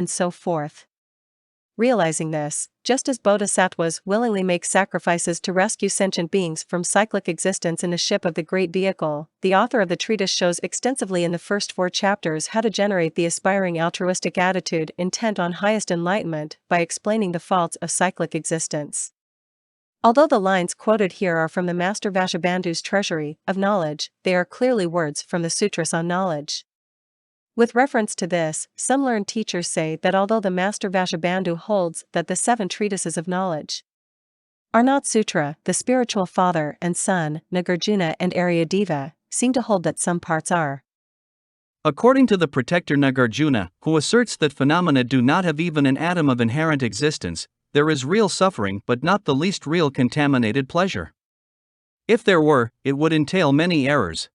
and so forth. Realizing this, just as bodhisattvas willingly make sacrifices to rescue sentient beings from cyclic existence in a ship of the great vehicle, the author of the treatise shows extensively in the first 4 chapters how to generate the aspiring altruistic attitude intent on highest enlightenment by explaining the faults of cyclic existence. Although the lines quoted here are from the Master Vasubandhu's treasury of knowledge, they are clearly words from the Sutras on knowledge. With reference to this, some learned teachers say that although the Master Vasubandhu holds that the 7 treatises of knowledge are not sutra, the spiritual father and son, Nagarjuna and Aryadeva, seem to hold that some parts are. According to the protector Nagarjuna, who asserts that phenomena do not have even an atom of inherent existence, there is real suffering but not the least real contaminated pleasure. If there were, it would entail many errors.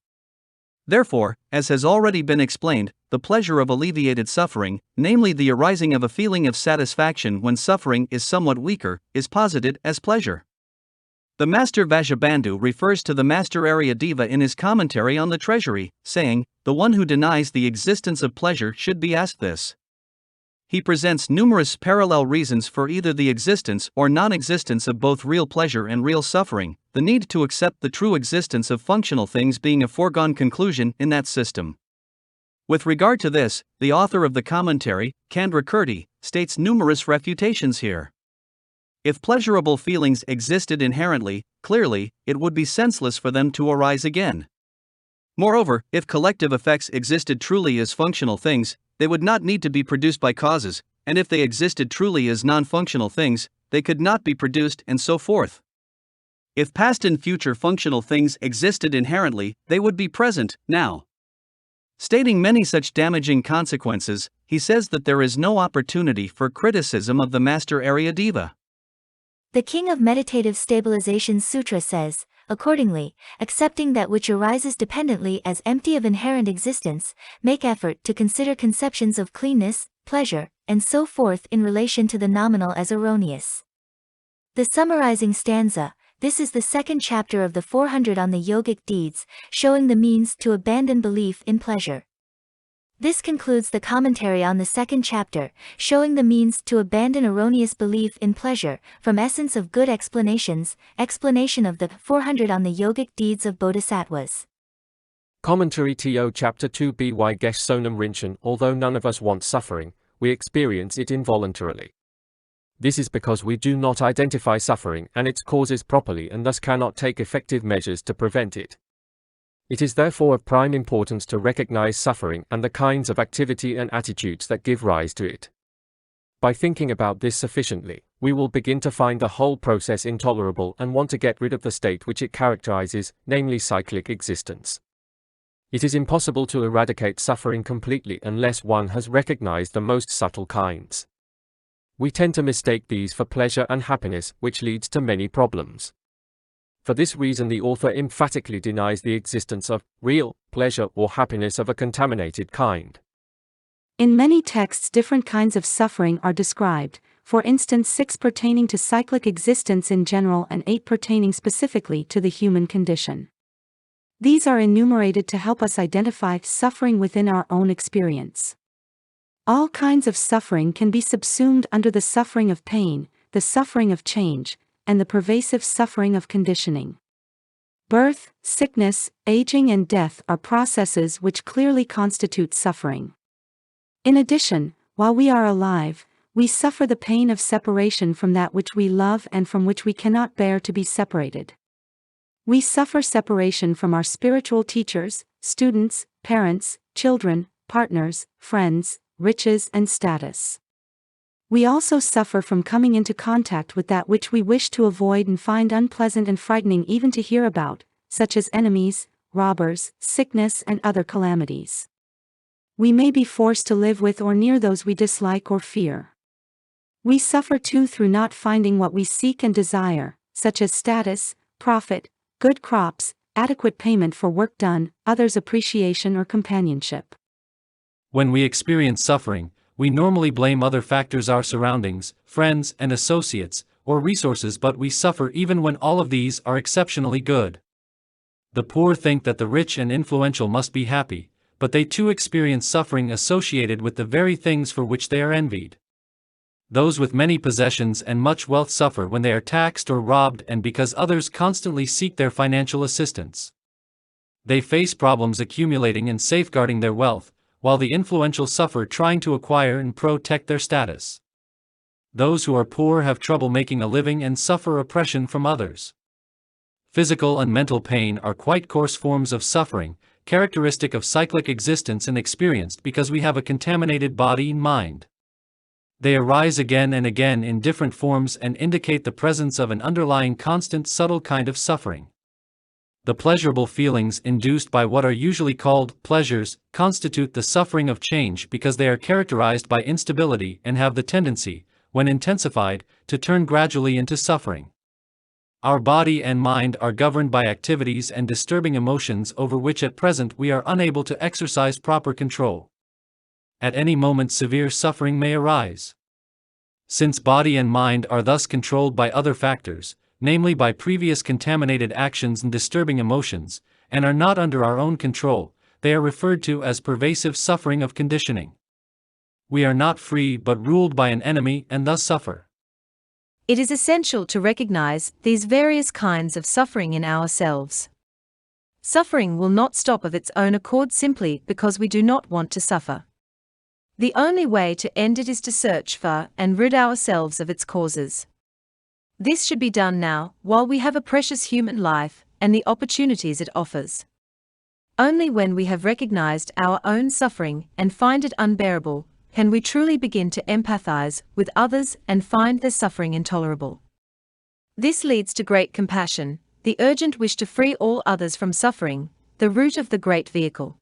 Therefore, as has already been explained, the pleasure of alleviated suffering, namely the arising of a feeling of satisfaction when suffering is somewhat weaker, is posited as pleasure. The Master Vasubandhu refers to the Master Aryadeva in his commentary on the treasury, saying, "The one who denies the existence of pleasure should be asked this." He presents numerous parallel reasons for either the existence or non-existence of both real pleasure and real suffering, the need to accept the true existence of functional things being a foregone conclusion in that system. With regard to this, the author of the commentary, Candrakirti, states numerous refutations here. If pleasurable feelings existed inherently, clearly, it would be senseless for them to arise again. Moreover, if collective effects existed truly as functional things, they would not need to be produced by causes, and if they existed truly as non-functional things, they could not be produced, and so forth. If past and future functional things existed inherently, they would be present, now. Stating many such damaging consequences, he says that there is no opportunity for criticism of the Master Aryadeva. The King of Meditative Stabilization Sutra says, accordingly, accepting that which arises dependently as empty of inherent existence, make effort to consider conceptions of cleanness, pleasure, and so forth in relation to the nominal as erroneous. The summarizing stanza, this is the 2nd chapter of the 400 on the yogic deeds, showing the means to abandon belief in pleasure. This concludes the commentary on the 2nd chapter, showing the means to abandon erroneous belief in pleasure, from Essence of Good Explanations, explanation of the 400 on the yogic deeds of bodhisattvas. Commentary to Chapter 2 By Gesh Sonam Rinchen. Although none of us want suffering, we experience it involuntarily. This is because we do not identify suffering and its causes properly and thus cannot take effective measures to prevent it. It is therefore of prime importance to recognize suffering and the kinds of activity and attitudes that give rise to it. By thinking about this sufficiently, we will begin to find the whole process intolerable and want to get rid of the state which it characterizes, namely cyclic existence. It is impossible to eradicate suffering completely unless one has recognized the most subtle kinds. We tend to mistake these for pleasure and happiness, which leads to many problems. For this reason, the author emphatically denies the existence of real pleasure or happiness of a contaminated kind. In many texts, different kinds of suffering are described, for instance 6 pertaining to cyclic existence in general and 8 pertaining specifically to the human condition. These are enumerated to help us identify suffering within our own experience. All kinds of suffering can be subsumed under the suffering of pain, the suffering of change, and the pervasive suffering of conditioning. Birth, sickness, aging and death are processes which clearly constitute suffering. In addition, while we are alive, we suffer the pain of separation from that which we love and from which we cannot bear to be separated. We suffer separation from our spiritual teachers, students, parents, children, partners, friends, riches and status. We also suffer from coming into contact with that which we wish to avoid and find unpleasant and frightening even to hear about, such as enemies, robbers, sickness and other calamities. We may be forced to live with or near those we dislike or fear. We suffer too through not finding what we seek and desire, such as status, profit, good crops, adequate payment for work done, others' appreciation or companionship. When we experience suffering, we normally blame other factors, our surroundings, friends and associates, or resources, but we suffer even when all of these are exceptionally good. The poor think that the rich and influential must be happy, but they too experience suffering associated with the very things for which they are envied. Those with many possessions and much wealth suffer when they are taxed or robbed and because others constantly seek their financial assistance. They face problems accumulating and safeguarding their wealth, while the influential suffer trying to acquire and protect their status. Those who are poor have trouble making a living and suffer oppression from others. Physical and mental pain are quite coarse forms of suffering, characteristic of cyclic existence and experienced because we have a contaminated body and mind. They arise again and again in different forms and indicate the presence of an underlying constant subtle kind of suffering. The pleasurable feelings induced by what are usually called pleasures constitute the suffering of change because they are characterized by instability and have the tendency, when intensified, to turn gradually into suffering. Our body and mind are governed by activities and disturbing emotions over which at present we are unable to exercise proper control. At any moment severe suffering may arise. Since body and mind are thus controlled by other factors, namely by previous contaminated actions and disturbing emotions, and are not under our own control, they are referred to as pervasive suffering of conditioning. We are not free but ruled by an enemy and thus suffer. It is essential to recognize these various kinds of suffering in ourselves. Suffering will not stop of its own accord simply because we do not want to suffer. The only way to end it is to search for and rid ourselves of its causes. This should be done now, while we have a precious human life and the opportunities it offers. Only when we have recognized our own suffering and find it unbearable, can we truly begin to empathize with others and find their suffering intolerable. This leads to great compassion, the urgent wish to free all others from suffering, the root of the great vehicle.